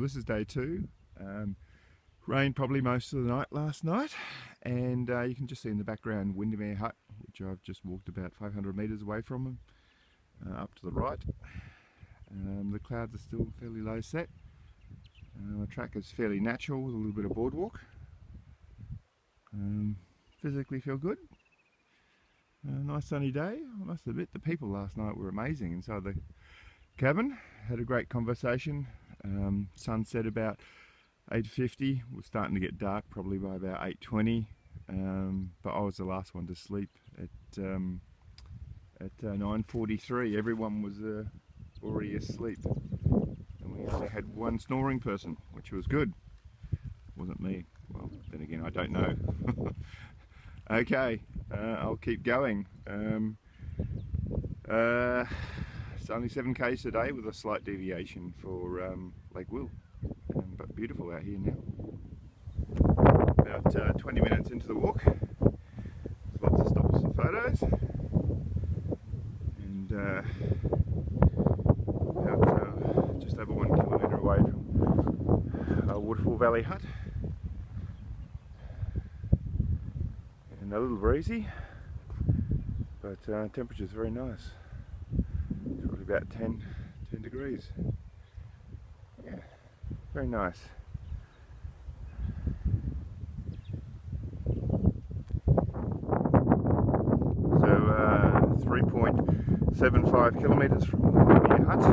Well, this is day 2. Rained probably most of the night last night, and you can just see in the background Windermere hut, which I've just walked about 500 metres away from, up to the right. The clouds are still fairly low set. The track is fairly natural with a little bit of boardwalk. Physically feel good. Nice sunny day. I must admit the people last night were amazing inside the cabin. Had a great conversation. Sun set about 8:50. It was starting to get dark probably by about 8:20, but I was the last one to sleep at 9:43. Everyone was already asleep, and we only had one snoring person, which was good. Wasn't me. Well, then again, I don't know. Okay, I'll keep going. It's only 7 k's a day with a slight deviation for Lake Will, but beautiful out here now. About 20 minutes into the walk, there's lots of stops for photos, and about just over 1 kilometre away from Waterfall Valley Hut. A little breezy, but temperature's very nice. It's probably about 10 degrees. Yeah, very nice. So 3.75 kilometres from Windermere Hut.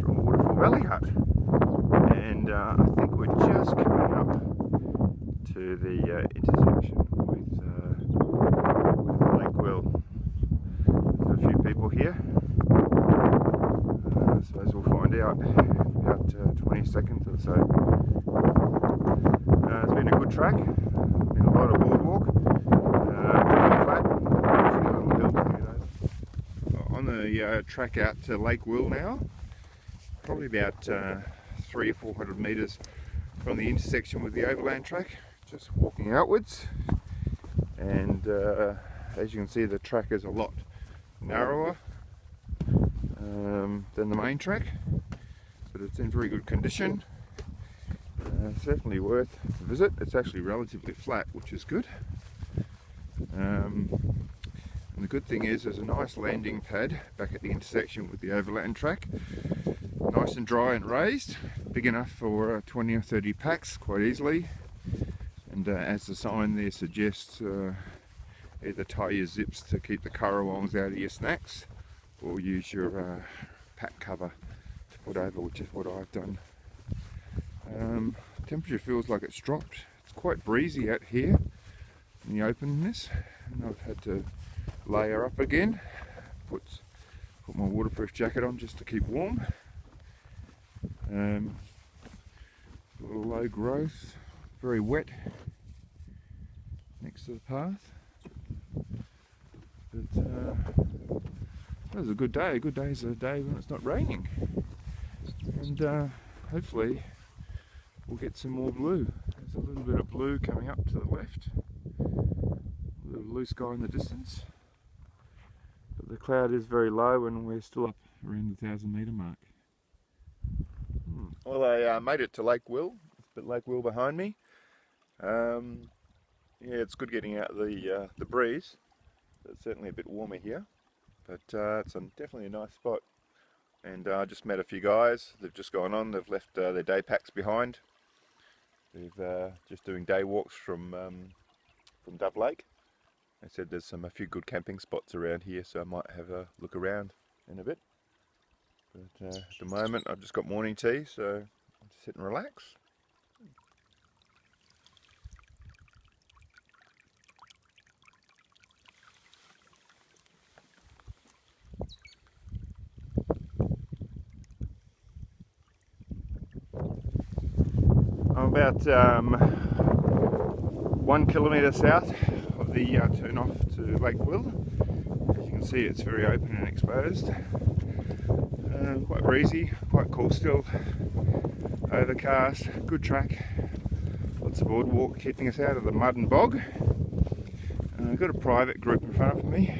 From Waterfall Valley Hut, and I think we're just coming up to the intersection with Lake Will. There's a few people here. I suppose we'll find out in about 20 seconds or so. It's been a good track. Been a lot of boardwalk. Fairly flat. A little hills, on the track out to Lake Will now. Probably about 300 or 400 metres from the intersection with the Overland track. Just walking outwards, and as you can see, the track is a lot narrower than the main track, but it's in very good condition. Certainly worth a visit. It's actually relatively flat, which is good. And the good thing is there's a nice landing pad back at the intersection with the Overland track. Nice and dry and raised, big enough for 20 or 30 packs quite easily. And as the sign there suggests, either tie your zips to keep the currawongs out of your snacks, or use your pack cover to put over, which is what I've done. Temperature feels like it's dropped. It's quite breezy out here in the openness, and I've had to layer up again. Put my waterproof jacket on just to keep warm. A little low growth, very wet next to the path, but it was a good day. A good day is a day when it's not raining, and hopefully we'll get some more blue. There's a little bit of blue coming up to the left, a little blue sky in the distance, but the cloud is very low and we're still up around the 1,000 metre mark. Well, I made it to Lake Will. It's Lake Will behind me. Yeah, it's good getting out the breeze. It's certainly a bit warmer here, but it's definitely a nice spot. And I just met a few guys. They've just gone on. They've left their day packs behind. They've just doing day walks from Dove Lake. They said there's a few good camping spots around here, so I might have a look around in a bit. But at the moment I've just got morning tea, so I'll just sit and relax. I'm about 1 kilometre south of the turn off to Lake Will. As you can see, it's very open and exposed. Quite breezy, quite cool still, overcast, good track, lots of boardwalk keeping us out of the mud and bog. I've got a private group in front of me.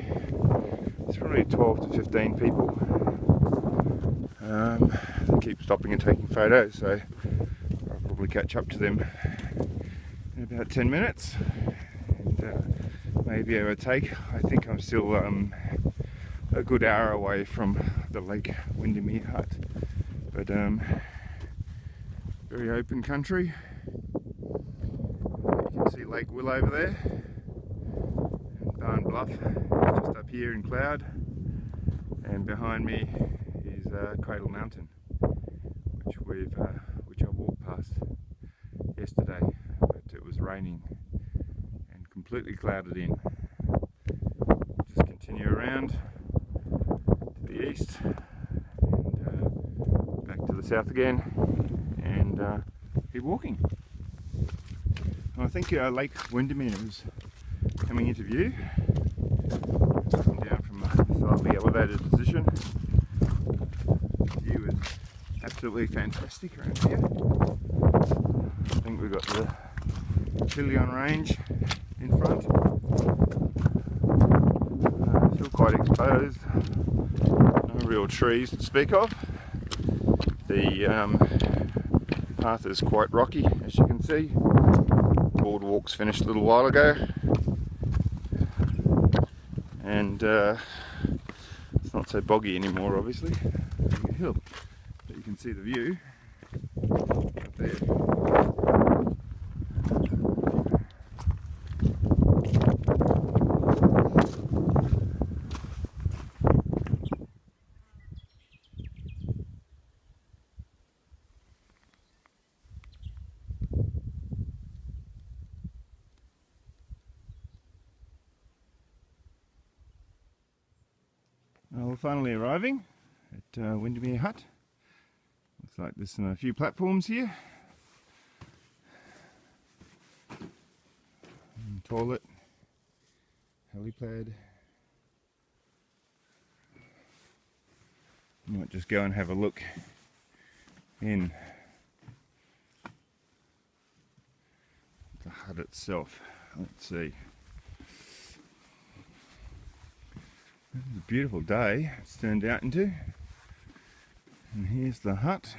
It's probably 12 to 15 people. The keep stopping and taking photos, so I'll probably catch up to them in about 10 minutes and maybe overtake. I think I'm still a good hour away from the Lake Windermere hut, but very open country. You can see Lake Will over there, and Barn Bluff just up here in cloud, and behind me is Cradle Mountain, which I walked past yesterday, but it was raining and completely clouded in. Just continue around to the east and back to the south again, and keep walking. I think Lake Windermere is coming into view. Coming down from a slightly elevated position. The view is absolutely fantastic around here. I think we've got the Pillion Range in front. Still quite exposed. No real trees to speak of. The path is quite rocky, as you can see. Boardwalks finished a little while ago, and it's not so boggy anymore, obviously. There's a hill, but you can see the view up there. Well, we're finally arriving at Windermere Hut. Looks like there's a few platforms here. Toilet, helipad. Might just go and have a look in the hut itself. Let's see. This is a beautiful day it's turned out into, and here's the hut.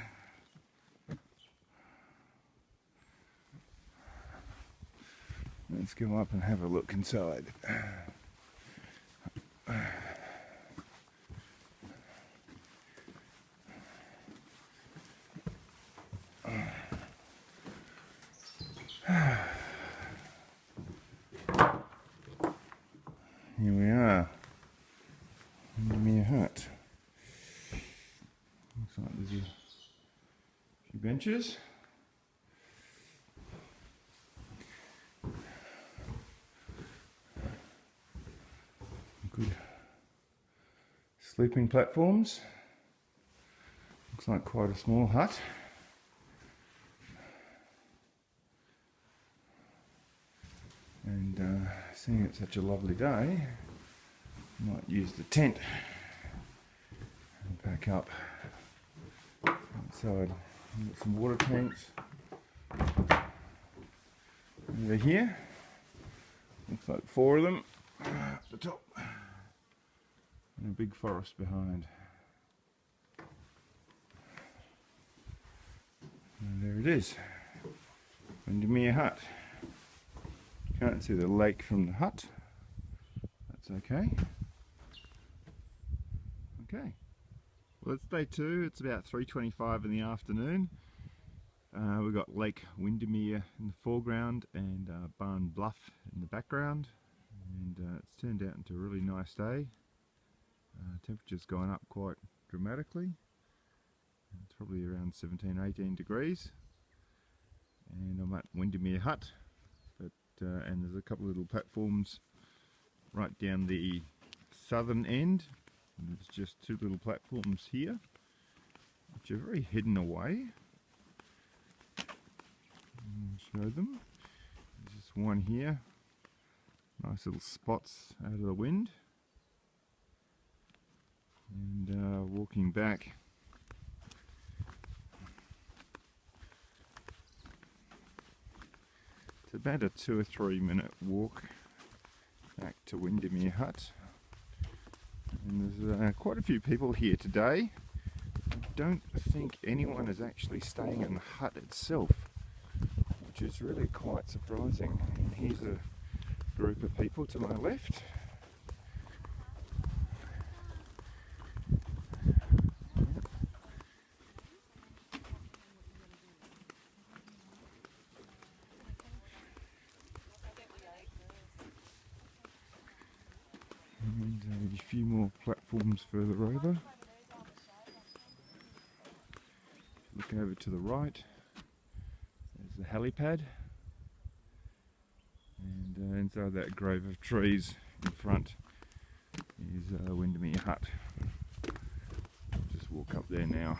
Let's go up and have a look inside. Here we are. Windermere hut. Looks like there's a few benches. Good sleeping platforms. Looks like quite a small hut. And seeing it's such a lovely day, might use the tent and pack up outside. Got some water tanks over here. Looks like 4 of them at the top, and a big forest behind. And there it is, Windermere hut. Can't see the lake from the hut. That's okay. Okay, well, it's day 2. It's about 3:25 in the afternoon. We've got Lake Windermere in the foreground and Barn Bluff in the background, and it's turned out into a really nice day. Temperature's gone up quite dramatically. It's probably around 17-18 degrees, and I'm at Windermere hut, but and there's a couple of little platforms right down the southern end. And there's just 2 little platforms here, which are very hidden away. I'll show them. There's just one here. Nice little spots out of the wind. And walking back, it's about a 2 or 3 minute walk back to Windermere hut. And there's quite a few people here today. don't think anyone is actually staying in the hut itself, which is really quite surprising. And here's a group of people to my left. And a few more platforms further over. Looking over to the right, there's the helipad, and inside that grove of trees in front is Windermere hut. Just walk up there now.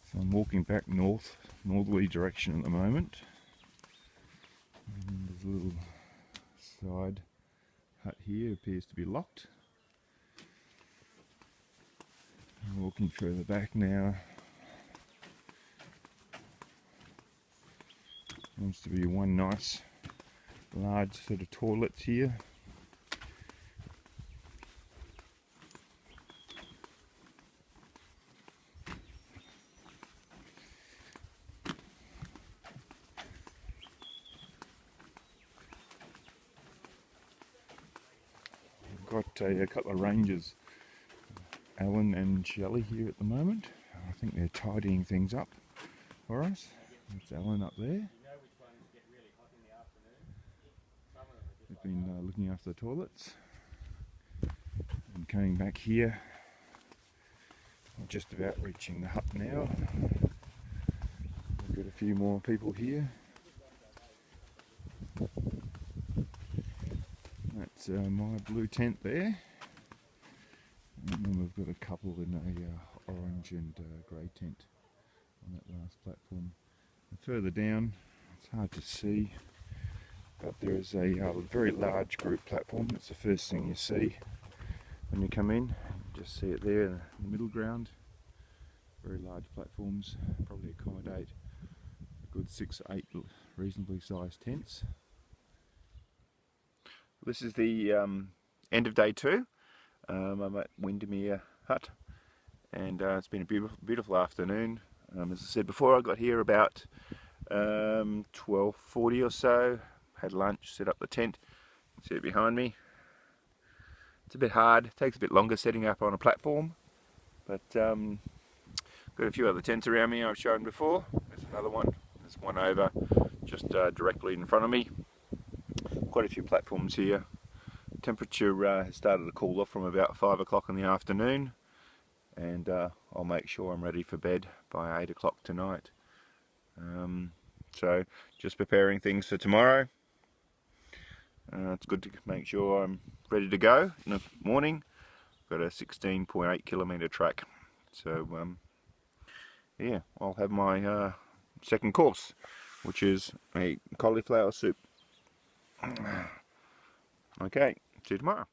So I'm walking back northerly direction at the moment. And there's a little side hut here, appears to be locked. I'm walking further back now. Seems to be one nice large set of toilets here. Got a couple of rangers, Alan and Shelley, here at the moment. I think they're tidying things up for us. That's Alan up there. They've been looking after the toilets. And coming back here, I'm just about reaching the hut now. We've got a few more people here. That's my blue tent there, and then we've got a couple in a orange and grey tent on that last platform. And further down, it's hard to see, but there is a very large group platform. It's the first thing you see when you come in. You just see it there in the middle ground. Very large platforms, probably accommodate a good 6 or 8 reasonably sized tents. This is the end of day 2. I'm at Windermere hut, and it's been a beautiful afternoon. As I said before, I got here about 12:40 or so. Had lunch, set up the tent. You can see it behind me. It's a bit hard, it takes a bit longer setting up on a platform, but got a few other tents around me I've shown before. There's another one. There's one over just directly in front of me. Quite a few platforms here. Temperature has started to cool off from about 5 o'clock in the afternoon, and I'll make sure I'm ready for bed by 8 o'clock tonight. So just preparing things for tomorrow. It's good to make sure I'm ready to go in the morning. Got a 16.8 kilometre track, so yeah, I'll have my second course, which is a cauliflower soup. Okay, see you tomorrow.